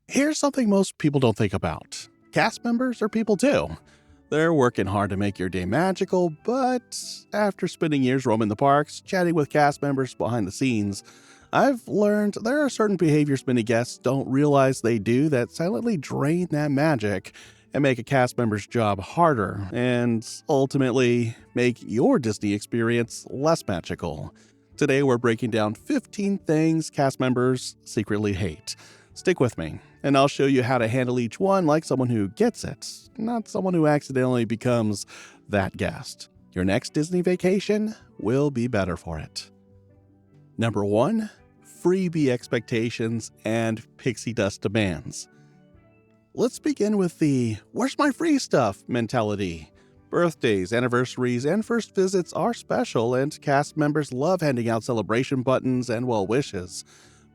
Here's something most people don't think about. Cast members are people too. They're working hard to make your day magical, but after spending years roaming the parks, chatting with cast members behind the scenes, I've learned there are certain behaviors many guests don't realize they do that silently drain that magic and make a cast member's job harder and ultimately make your Disney experience less magical. Today we're breaking down 15 things cast members secretly hate. Stick with me, and I'll show you how to handle each one like someone who gets it, not someone who accidentally becomes that guest. Your next Disney vacation will be better for it. Number 1. Freebie expectations and pixie dust demands. Let's begin with the "where's my free stuff" mentality. Birthdays, anniversaries, and first visits are special, and cast members love handing out celebration buttons and well wishes.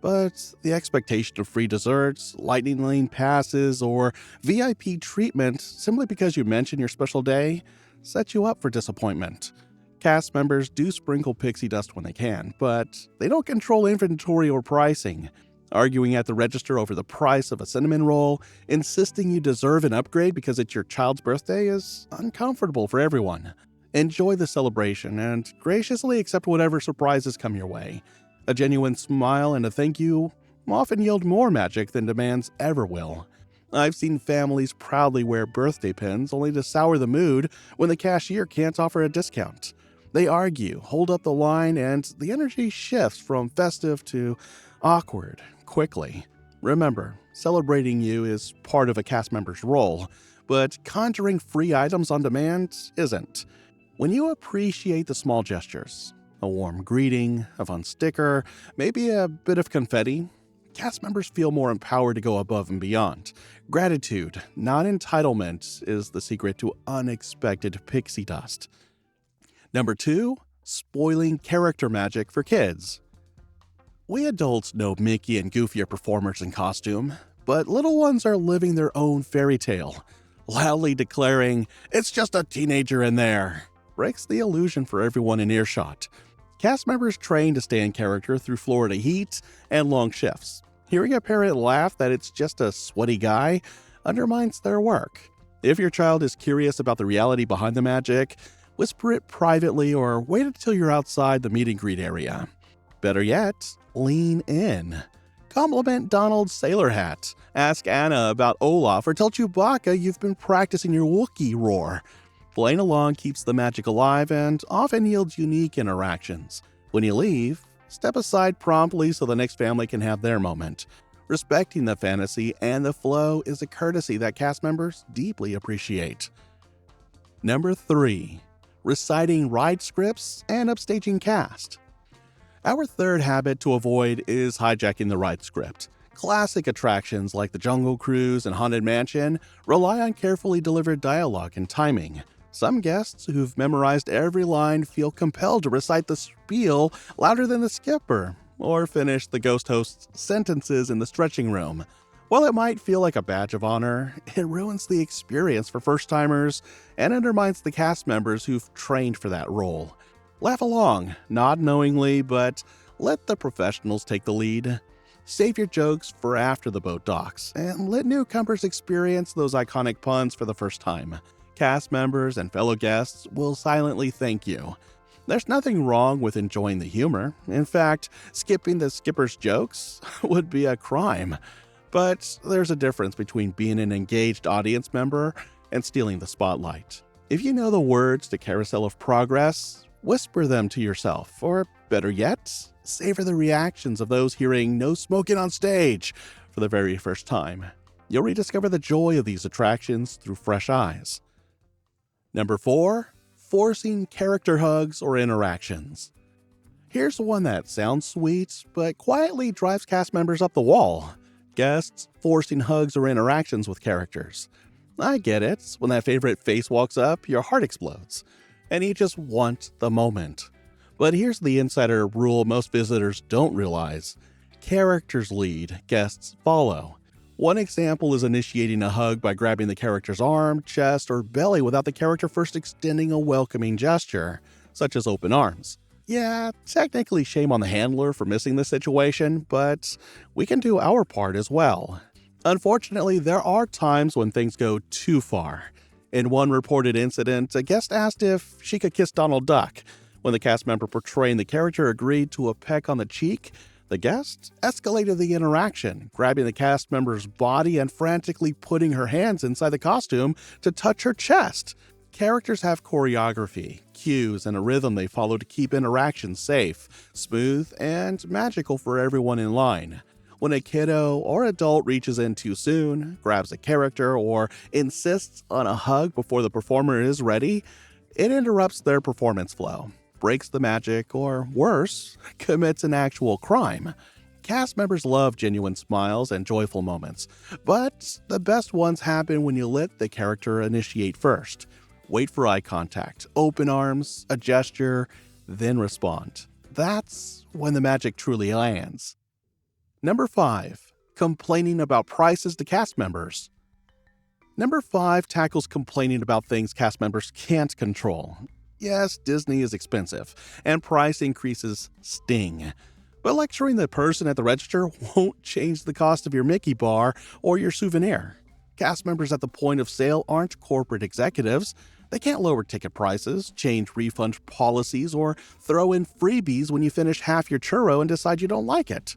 But the expectation of free desserts, lightning lane passes, or VIP treatment simply because you mention your special day sets you up for disappointment. Cast members do sprinkle pixie dust when they can, but they don't control inventory or pricing. Arguing at the register over the price of a cinnamon roll, insisting you deserve an upgrade because it's your child's birthday is uncomfortable for everyone. Enjoy the celebration and graciously accept whatever surprises come your way. A genuine smile and a thank you often yield more magic than demands ever will. I've seen families proudly wear birthday pins only to sour the mood when the cashier can't offer a discount. They argue, hold up the line, and the energy shifts from festive to awkward quickly. Remember, celebrating you is part of a cast member's role, but conjuring free items on demand isn't. When you appreciate the small gestures, a warm greeting, a fun sticker, maybe a bit of confetti, cast members feel more empowered to go above and beyond. Gratitude, not entitlement, is the secret to unexpected pixie dust. Number 2, spoiling character magic for kids. We adults know Mickey and Goofy are performers in costume, but little ones are living their own fairy tale. Loudly declaring, "It's just a teenager in there," breaks the illusion for everyone in earshot. Cast members train to stay in character through Florida heat and long shifts. Hearing a parent laugh that it's just a sweaty guy undermines their work. If your child is curious about the reality behind the magic, whisper it privately or wait until you're outside the meet and greet area. Better yet, lean in. Compliment Donald's sailor hat. Ask Anna about Olaf, or tell Chewbacca you've been practicing your Wookiee roar. Playing along keeps the magic alive and often yields unique interactions. When you leave, step aside promptly so the next family can have their moment. Respecting the fantasy and the flow is a courtesy that cast members deeply appreciate. Number 3. Reciting ride scripts and upstaging cast. Our third habit to avoid is hijacking the ride script. Classic attractions like the Jungle Cruise and Haunted Mansion rely on carefully delivered dialogue and timing. Some guests who've memorized every line feel compelled to recite the spiel louder than the skipper, or finish the ghost host's sentences in the stretching room. While it might feel like a badge of honor, it ruins the experience for first-timers and undermines the cast members who've trained for that role. Laugh along, nod knowingly, but let the professionals take the lead. Save your jokes for after the boat docks, and let newcomers experience those iconic puns for the first time. Cast members and fellow guests will silently thank you. There's nothing wrong with enjoying the humor. In fact, skipping the skipper's jokes would be a crime. But there's a difference between being an engaged audience member and stealing the spotlight. If you know the words to Carousel of Progress, whisper them to yourself, or better yet, savor the reactions of those hearing "no smoking on stage" for the very first time. You'll rediscover the joy of these attractions through fresh eyes. Number 4, forcing character hugs or interactions. Here's one that sounds sweet, but quietly drives cast members up the wall. Guests forcing hugs or interactions with characters. I get it, when that favorite face walks up, your heart explodes, and you just want the moment. But here's the insider rule most visitors don't realize. Characters lead, guests follow. One example is initiating a hug by grabbing the character's arm, chest, or belly without the character first extending a welcoming gesture, such as open arms. Yeah, technically shame on the handler for missing this situation, but we can do our part as well. Unfortunately, there are times when things go too far. In one reported incident, a guest asked if she could kiss Donald Duck. When the cast member portraying the character agreed to a peck on the cheek, the guest escalated the interaction, grabbing the cast member's body and frantically putting her hands inside the costume to touch her chest. Characters have choreography, cues, and a rhythm they follow to keep interactions safe, smooth, and magical for everyone in line. When a kiddo or adult reaches in too soon, grabs a character, or insists on a hug before the performer is ready, it interrupts their performance flow, breaks the magic, or worse, commits an actual crime. Cast members love genuine smiles and joyful moments, but the best ones happen when you let the character initiate first. Wait for eye contact, open arms, a gesture, then respond. That's when the magic truly lands. Number 5. Complaining about prices to cast members. Number 5 tackles complaining about things cast members can't control. Yes, Disney is expensive, and price increases sting. But lecturing the person at the register won't change the cost of your Mickey bar or your souvenir. Cast members at the point of sale aren't corporate executives. They can't lower ticket prices, change refund policies, or throw in freebies when you finish half your churro and decide you don't like it.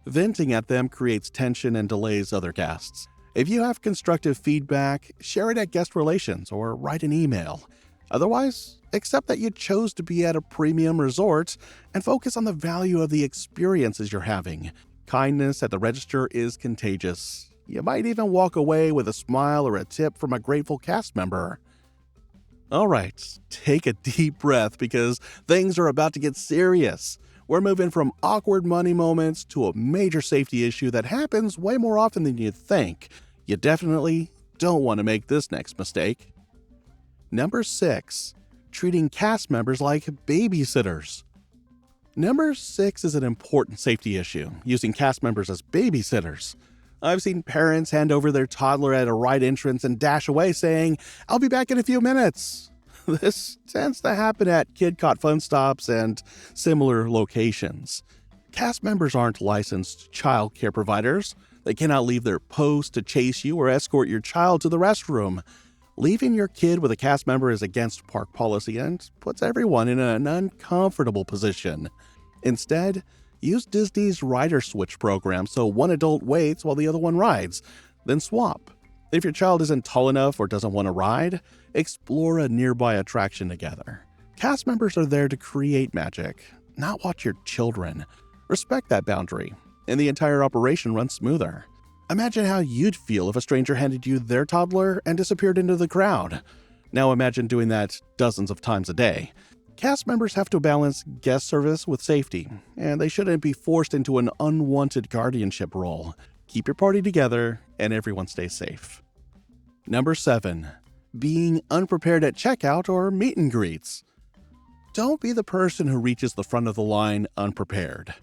Venting at them creates tension and delays other guests. If you have constructive feedback, share it at guest relations or write an email. Otherwise, accept that you chose to be at a premium resort and focus on the value of the experiences you're having. Kindness at the register is contagious. You might even walk away with a smile or a tip from a grateful cast member. Alright, take a deep breath because things are about to get serious. We're moving from awkward money moments to a major safety issue that happens way more often than you'd think. You definitely don't want to make this next mistake. Number 6. Treating cast members like babysitters. Number 6 is an important safety issue, using cast members as babysitters. I've seen parents hand over their toddler at a ride entrance and dash away saying, "I'll be back in a few minutes." This tends to happen at Kid Caught Fun stops and similar locations. Cast members aren't licensed child care providers. They cannot leave their post to chase you or escort your child to the restroom. Leaving your kid with a cast member is against park policy and puts everyone in an uncomfortable position. Instead, use Disney's Rider Switch program so one adult waits while the other one rides, then swap. If your child isn't tall enough or doesn't want to ride, explore a nearby attraction together. Cast members are there to create magic, not watch your children. Respect that boundary, and the entire operation runs smoother. Imagine how you'd feel if a stranger handed you their toddler and disappeared into the crowd. Now imagine doing that dozens of times a day. Cast members have to balance guest service with safety, and they shouldn't be forced into an unwanted guardianship role. Keep your party together, and everyone stays safe. Number 7. Being unprepared at checkout or meet and greets. Don't be the person who reaches the front of the line unprepared.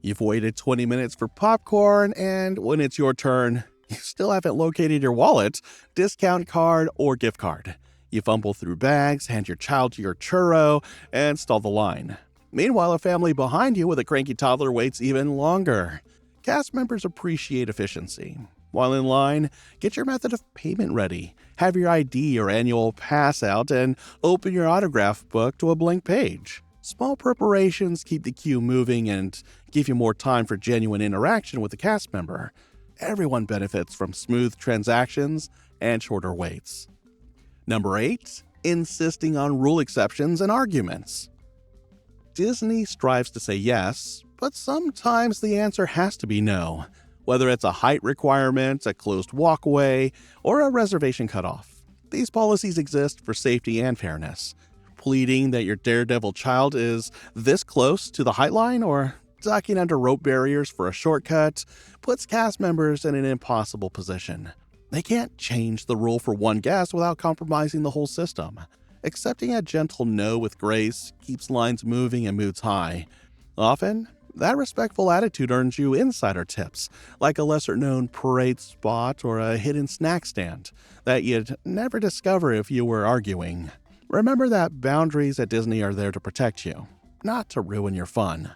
You've waited 20 minutes for popcorn, and when it's your turn, you still haven't located your wallet, discount card, or gift card. You fumble through bags, hand your child to your churro, and stall the line. Meanwhile, a family behind you with a cranky toddler waits even longer. Cast members appreciate efficiency. While in line, get your method of payment ready. Have your ID or annual pass out and open your autograph book to a blank page. Small preparations keep the queue moving and give you more time for genuine interaction with the cast member. Everyone benefits from smooth transactions and shorter waits. Number 8. Insisting on rule exceptions and arguments. Disney strives to say yes, but sometimes the answer has to be no. Whether it's a height requirement, a closed walkway, or a reservation cutoff. These policies exist for safety and fairness. Pleading that your daredevil child is this close to the height line or ducking under rope barriers for a shortcut puts cast members in an impossible position. They can't change the rule for one guest without compromising the whole system. Accepting a gentle no with grace keeps lines moving and moods high. Often, that respectful attitude earns you insider tips, like a lesser-known parade spot or a hidden snack stand that you'd never discover if you were arguing. Remember that boundaries at Disney are there to protect you, not to ruin your fun.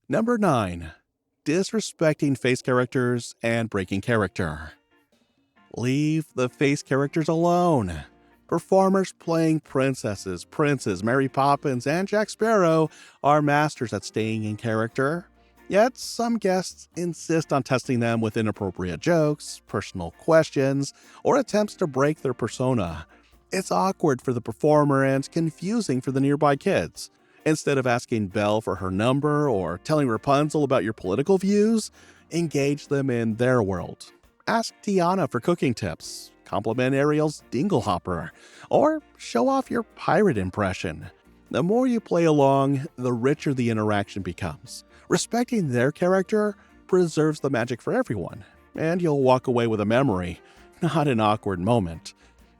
Number 9. disrespecting face characters and breaking character. Leave the face characters alone. Performers playing princesses, princes, Mary Poppins, and Jack Sparrow are masters at staying in character. Yet some guests insist on testing them with inappropriate jokes, personal questions, or attempts to break their persona. It's awkward for the performer and confusing for the nearby kids. Instead of asking Belle for her number or telling Rapunzel about your political views, engage them in their world. Ask Tiana for cooking tips, compliment Ariel's dinglehopper, or show off your pirate impression. The more you play along, the richer the interaction becomes. Respecting their character preserves the magic for everyone, and you'll walk away with a memory, not an awkward moment.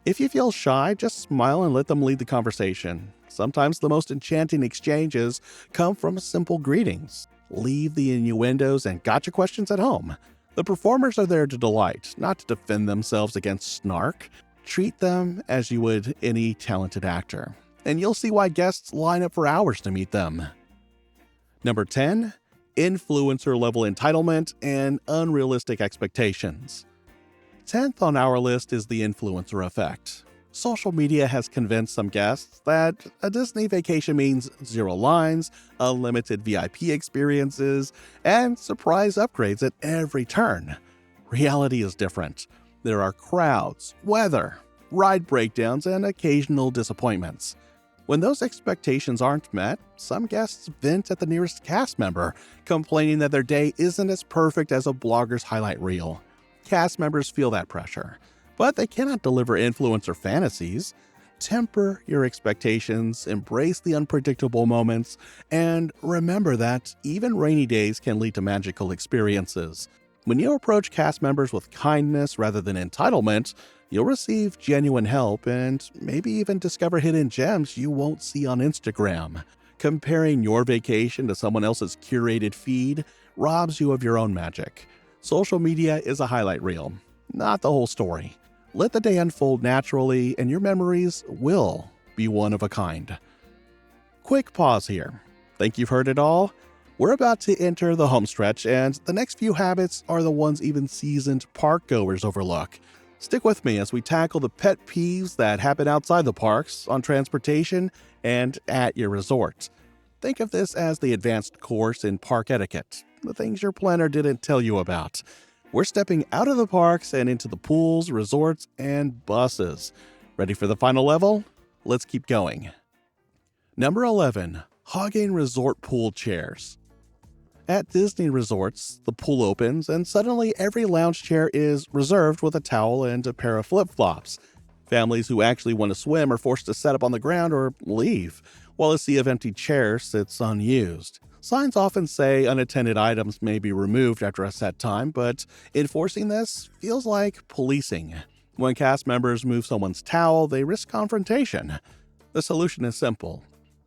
If you feel shy, just smile and let them lead the conversation. Sometimes the most enchanting exchanges come from simple greetings. Leave the innuendos and gotcha questions at home. The performers are there to delight, not to defend themselves against snark. Treat them as you would any talented actor, and you'll see why guests line up for hours to meet them. Number 10, influencer-level entitlement and unrealistic expectations. 10th on our list is the influencer effect. Social media has convinced some guests that a Disney vacation means 0 lines, unlimited VIP experiences, and surprise upgrades at every turn. Reality is different. There are crowds, weather, ride breakdowns, and occasional disappointments. When those expectations aren't met, some guests vent at the nearest cast member, complaining that their day isn't as perfect as a blogger's highlight reel. Cast members feel that pressure, but they cannot deliver influencer fantasies. Temper your expectations, embrace the unpredictable moments, and remember that even rainy days can lead to magical experiences. When you approach cast members with kindness rather than entitlement, you'll receive genuine help and maybe even discover hidden gems you won't see on Instagram. Comparing your vacation to someone else's curated feed robs you of your own magic. Social media is a highlight reel, not the whole story. Let the day unfold naturally, and your memories will be one of a kind. Quick pause here. Think you've heard it all? We're about to enter the home stretch, and the next few habits are the ones even seasoned park goers overlook. Stick with me as we tackle the pet peeves that happen outside the parks, on transportation, and at your resort. Think of this as the advanced course in park etiquette, the things your planner didn't tell you about. We're stepping out of the parks and into the pools, resorts, and buses. Ready for the final level? Let's keep going. Number 11. Hogging resort pool chairs. At Disney resorts, the pool opens and suddenly every lounge chair is reserved with a towel and a pair of flip-flops. Families who actually want to swim are forced to set up on the ground or leave, while a sea of empty chairs sits unused. Signs often say unattended items may be removed after a set time, but enforcing this feels like policing. When cast members move someone's towel, they risk confrontation. The solution is simple.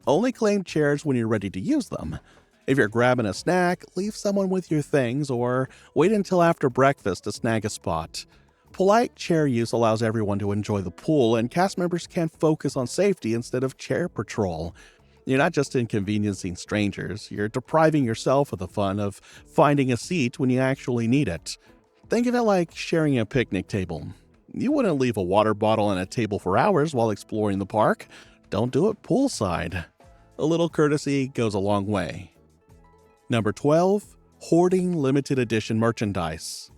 Only claim chairs when you're ready to use them. If you're grabbing a snack, leave someone with your things or wait until after breakfast to snag a spot. Polite chair use allows everyone to enjoy the pool, and cast members can focus on safety instead of chair patrol. You're not just inconveniencing strangers, you're depriving yourself of the fun of finding a seat when you actually need it. Think of it like sharing a picnic table. You wouldn't leave a water bottle on a table for hours while exploring the park. Don't do it poolside. A little courtesy goes a long way. Number 12. Hoarding limited edition merchandise.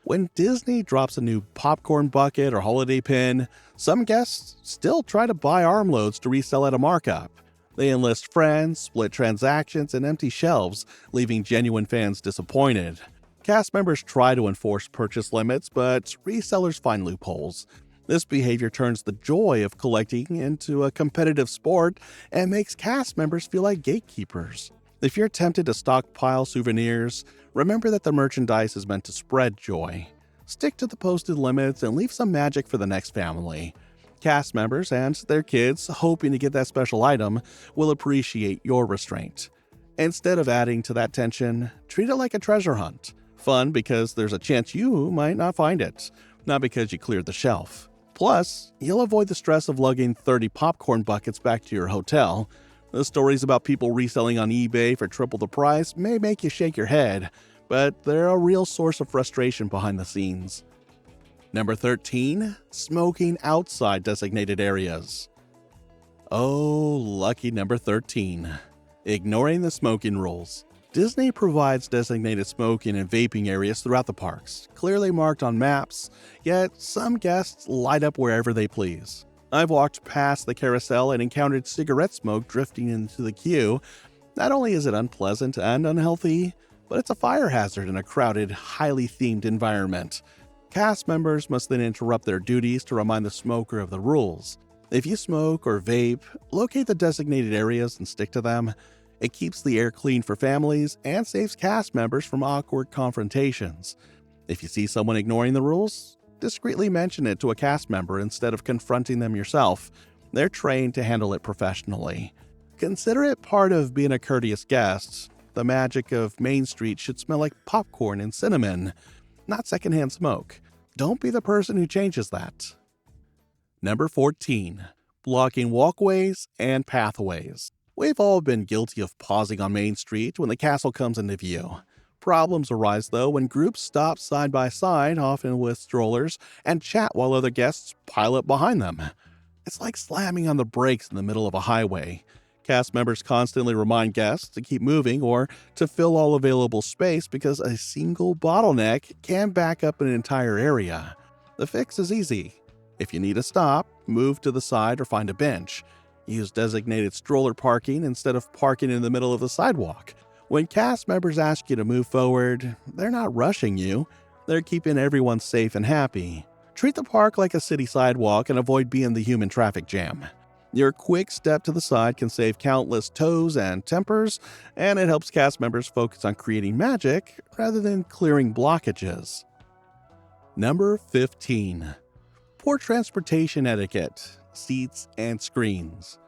When Disney drops a new popcorn bucket or holiday pin, some guests still try to buy armloads to resell at a markup. They enlist friends, split transactions, and empty shelves, leaving genuine fans disappointed. Cast members try to enforce purchase limits, but resellers find loopholes. This behavior turns the joy of collecting into a competitive sport and makes cast members feel like gatekeepers. If you're tempted to stockpile souvenirs, remember that the merchandise is meant to spread joy. Stick to the posted limits and leave some magic for the next family. Cast members and their kids, hoping to get that special item, will appreciate your restraint. Instead of adding to that tension, treat it like a treasure hunt. Fun because there's a chance you might not find it, not because you cleared the shelf. Plus, you'll avoid the stress of lugging 30 popcorn buckets back to your hotel. The stories about people reselling on eBay for triple the price may make you shake your head, but they're a real source of frustration behind the scenes. Number 13. Smoking outside designated areas. Oh, lucky number 13. Ignoring the smoking rules. Disney provides designated smoking and vaping areas throughout the parks, clearly marked on maps, yet some guests light up wherever they please. I've walked past the carousel and encountered cigarette smoke drifting into the queue. Not only is it unpleasant and unhealthy, but it's a fire hazard in a crowded, highly themed environment. Cast members must then interrupt their duties to remind the smoker of the rules. If you smoke or vape, locate the designated areas and stick to them. It keeps the air clean for families and saves cast members from awkward confrontations. If you see someone ignoring the rules, discreetly mention it to a cast member instead of confronting them yourself. They're trained to handle it professionally. Consider it part of being a courteous guest. The magic of Main Street should smell like popcorn and cinnamon, not secondhand smoke. Don't be the person who changes that. Number 14. Blocking walkways and pathways. We've all been guilty of pausing on Main Street when the castle comes into view. Problems arise, though, when groups stop side by side, often with strollers, and chat while other guests pile up behind them. It's like slamming on the brakes in the middle of a highway. Cast members constantly remind guests to keep moving or to fill all available space because a single bottleneck can back up an entire area. The fix is easy. If you need a stop, move to the side or find a bench. Use designated stroller parking instead of parking in the middle of the sidewalk. When cast members ask you to move forward, they're not rushing you. They're keeping everyone safe and happy. Treat the park like a city sidewalk and avoid being the human traffic jam. Your quick step to the side can save countless toes and tempers, and it helps cast members focus on creating magic rather than clearing blockages. Number 15. Poor transportation etiquette, seats, and screens.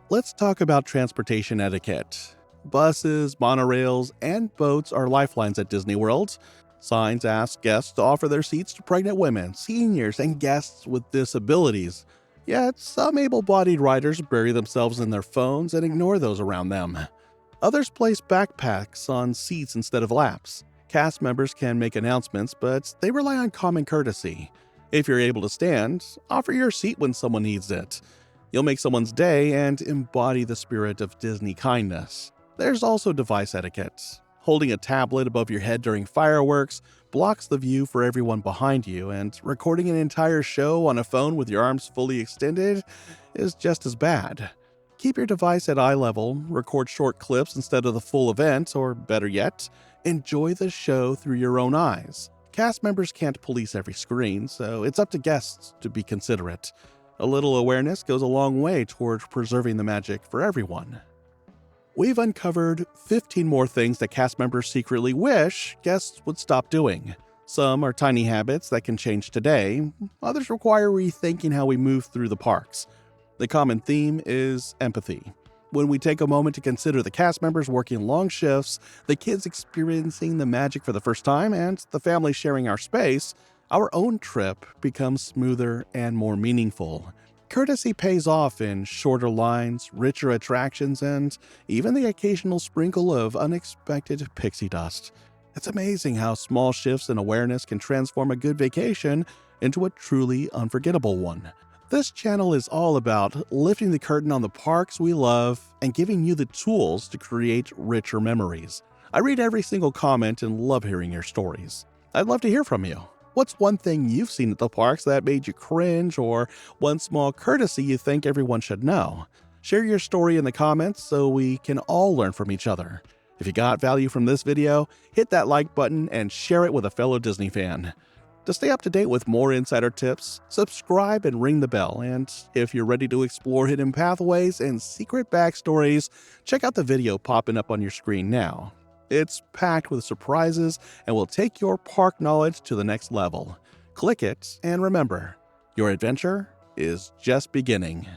Let's talk about transportation etiquette. Buses, monorails, and boats are lifelines at Disney World. Signs ask guests to offer their seats to pregnant women, seniors, and guests with disabilities. Yet, some able-bodied riders bury themselves in their phones and ignore those around them. Others place backpacks on seats instead of laps. Cast members can make announcements, but they rely on common courtesy. If you're able to stand, offer your seat when someone needs it. You'll make someone's day and embody the spirit of Disney kindness. There's also device etiquette. Holding a tablet above your head during fireworks blocks the view for everyone behind you, and recording an entire show on a phone with your arms fully extended is just as bad. Keep your device at eye level, record short clips instead of the full event, or better yet, enjoy the show through your own eyes. Cast members can't police every screen, so it's up to guests to be considerate. A little awareness goes a long way toward preserving the magic for everyone. We've uncovered 15 more things that cast members secretly wish guests would stop doing. Some are tiny habits that can change today, others require rethinking how we move through the parks. The common theme is empathy. When we take a moment to consider the cast members working long shifts, the kids experiencing the magic for the first time, and the family sharing our space, our own trip becomes smoother and more meaningful. Courtesy pays off in shorter lines, richer attractions, and even the occasional sprinkle of unexpected pixie dust. It's amazing how small shifts in awareness can transform a good vacation into a truly unforgettable one. This channel is all about lifting the curtain on the parks we love and giving you the tools to create richer memories. I read every single comment and love hearing your stories. I'd love to hear from you. What's one thing you've seen at the parks that made you cringe, or one small courtesy you think everyone should know? Share your story in the comments so we can all learn from each other. If you got value from this video, hit that like button and share it with a fellow Disney fan. To stay up to date with more insider tips, subscribe and ring the bell. And if you're ready to explore hidden pathways and secret backstories, check out the video popping up on your screen now. It's packed with surprises and will take your park knowledge to the next level. Click it, and remember, your adventure is just beginning.